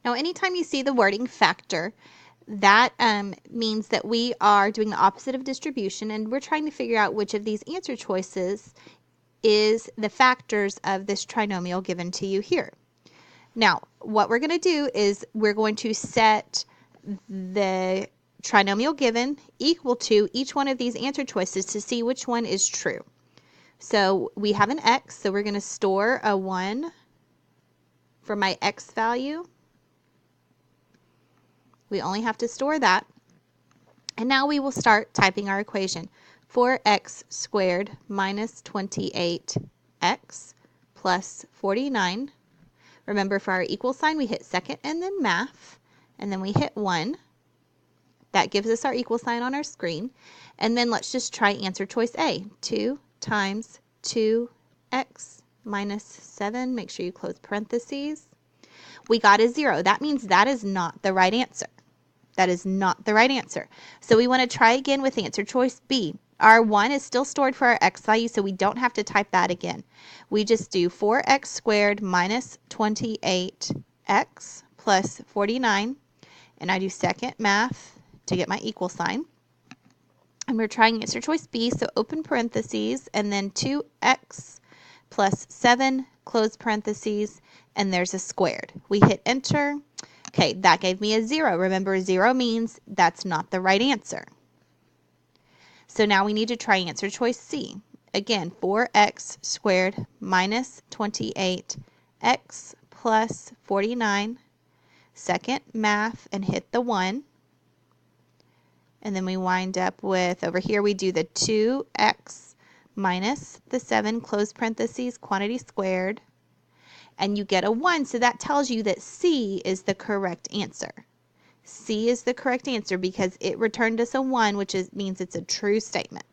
Now, anytime you see the wording factor, that means that we are doing the opposite of distribution, and we're trying to figure out which of these answer choices is the factors of this trinomial given to you here. Now, what we're going to do is we're going to set the trinomial given equal to each one of these answer choices to see which one is true. So we have an x, so we're going to store a 1 for my x value. We only have to store that. And now we will start typing our equation. 4x squared minus 28x plus 49. Remember, for our equal sign, we hit second and then math, and then we hit 1. That gives us our equal sign on our screen. And then let's just try answer choice A. 2 times 2x minus 7. Make sure you close parentheses. We got a 0. That means that is not the right answer. That is not the right answer. So we want to try again with answer choice B. Our 1 is still stored for our x value, so we don't have to type that again. We just do 4x squared minus 28x plus 49. And I do second math to get my equal sign. And we're trying answer choice B, so open parentheses, and then 2x plus 7, close parentheses, and there's a squared. We hit enter. Okay, that gave me a 0. Remember, 0 means that's not the right answer. So now we need to try answer choice C. Again, 4x squared minus 28x plus 49. Second math and hit the 1. And then we wind up with, over here we do the 2x minus the 7, close parentheses, quantity squared. And you get a 1, so that tells you that C is the correct answer. C is the correct answer because it returned us a 1, which means it's a true statement.